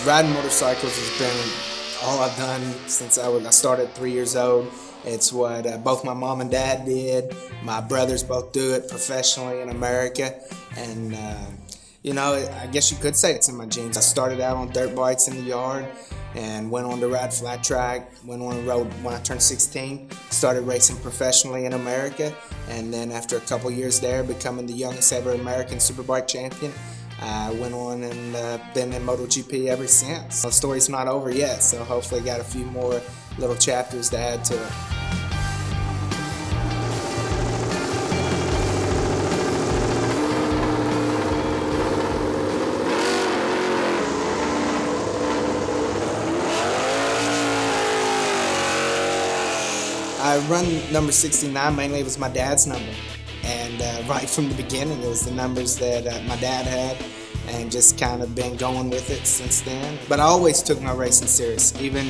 Riding motorcycles has been all I've done since I started at 3 years old. It's what both my mom and dad did. My brothers both do it professionally in America. And, I guess you could say it's in my genes. I started out on dirt bikes in the yard and went on to ride flat track. Went on the road when I turned 16. Started racing professionally in America. And then after a couple years there, becoming the youngest ever American Superbike champion. I went on and been in MotoGP ever since. The story's not over yet, so hopefully got a few more little chapters to add to it. I run number 69, mainly it was my dad's number. And right from the beginning, it was the numbers that my dad had, and just kind of been going with it since then. But I always took my racing serious, even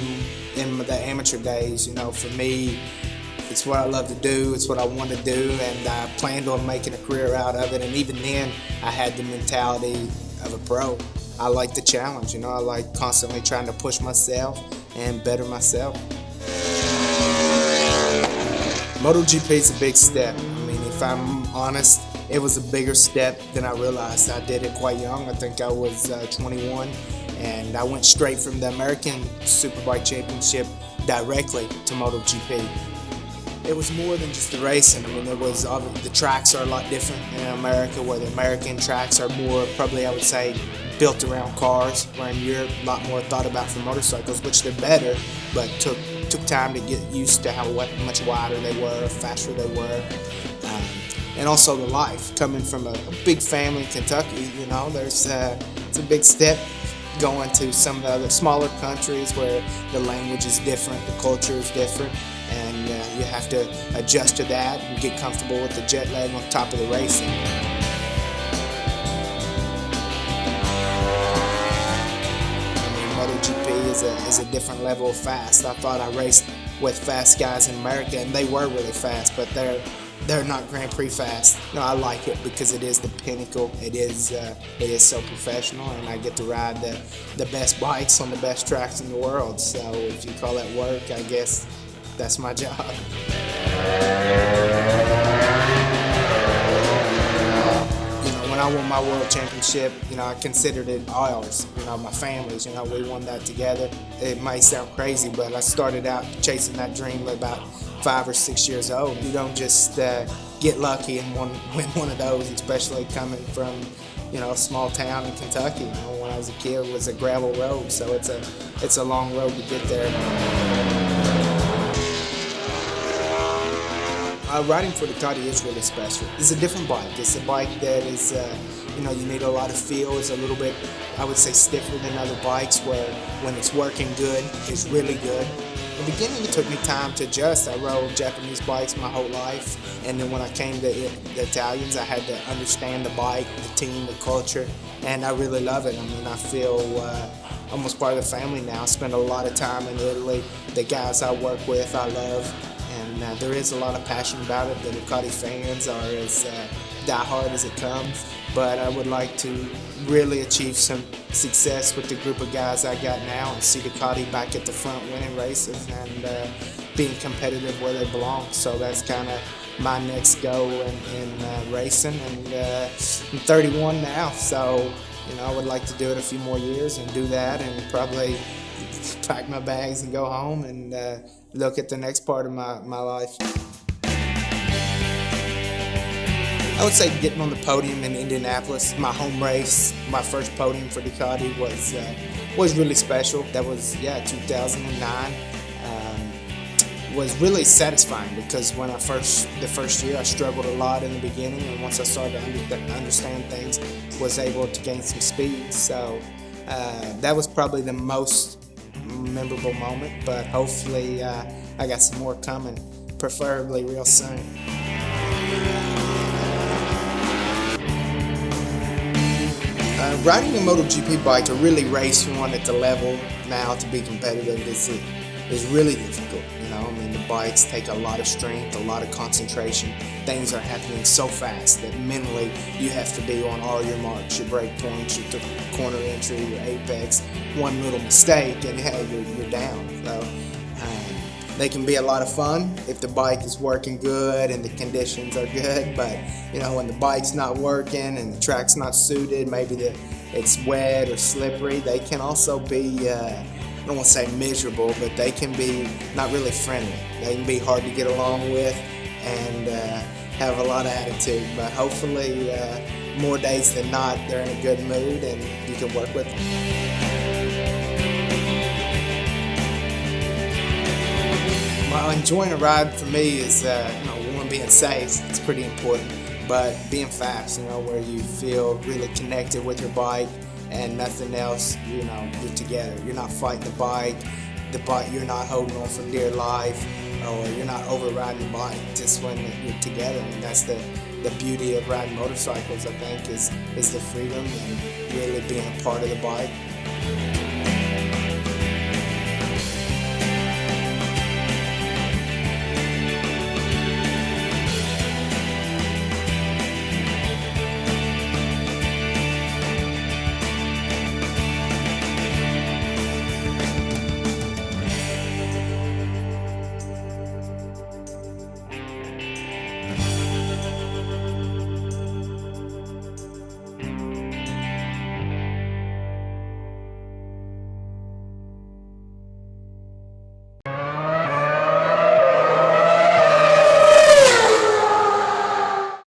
in the amateur days. For me, it's what I love to do, it's what I want to do, and I planned on making a career out of it. And even then, I had the mentality of a pro. I like the challenge, I like constantly trying to push myself and better myself. MotoGP is a big step. If I'm honest, it was a bigger step than I realized. I did it quite young. I think I was 21, and I went straight from the American Superbike Championship directly to MotoGP. It was more than just the racing. The tracks are a lot different in America, where the American tracks are more, probably I would say, built around cars, where in Europe, a lot more thought about for motorcycles, which they're better, but took time to get used to how much wider they were, faster they were. And also the life, coming from a big family in Kentucky, it's a big step going to some of the other smaller countries where the language is different, the culture is different, and you have to adjust to that and get comfortable with the jet lag on top of the racing. MotoGP is a different level of fast. I thought I raced with fast guys in America, and they were really fast, but they're not Grand Prix fast. I like it because it is the pinnacle. It is so professional, and I get to ride the best bikes on the best tracks in the world. So if you call that work, I guess that's my job. When I won my world championship, I considered it ours. My family's. We won that together. It might sound crazy, but I started out chasing that dream about 5 or 6 years old. You don't just get lucky and win one of those, especially coming from a small town in Kentucky. When I was a kid, it was a gravel road, so it's a long road to get there. Riding for Ducati is really special. It's a different bike. It's a bike that is, you need a lot of feel. It's a little bit, I would say, stiffer than other bikes, where when it's working good, it's really good. In the beginning, it took me time to adjust. I rode Japanese bikes my whole life, and then when I came to the Italians, I had to understand the bike, the team, the culture, and I really love it. I feel almost part of the family now. I spend a lot of time in Italy. The guys I work with, I love. And there is a lot of passion about it. The Ducati fans are as diehard as it comes. But I would like to really achieve some success with the group of guys I got now and see Ducati back at the front winning races and being competitive where they belong. So that's kind of my next goal in racing. And I'm 31 now, so I would like to do it a few more years and do that, and probably pack my bags and go home and look at the next part of my life. I would say getting on the podium in Indianapolis, my home race, my first podium for Ducati was really special. That was 2009. Was really satisfying because when the first year I struggled a lot in the beginning, and once I started to understand things, was able to gain some speed. So that was probably the most memorable moment, but hopefully I got some more coming, preferably real soon. Riding a MotoGP bike to really race one at the level now to be competitive is really difficult. The bikes take a lot of strength, a lot of concentration. Things are happening so fast that mentally you have to be on all your marks, your brake points, your corner entry, your apex. One little mistake and you're down. So they can be a lot of fun if the bike is working good and the conditions are good, but when the bike's not working and the track's not suited, maybe it's wet or slippery, they can also be, I don't want to say miserable, but they can be not really friendly. They can be hard to get along with and have a lot of attitude, but hopefully more days than not they're in a good mood and you can work with them. Enjoying a ride for me is, one, being safe. It's pretty important, but being fast, where you feel really connected with your bike and nothing else. You're together. You're not fighting the bike. You're not holding on for dear life, or you're not overriding the bike. Just when you're together, and that's the beauty of riding motorcycles. I think is the freedom and really being a part of the bike.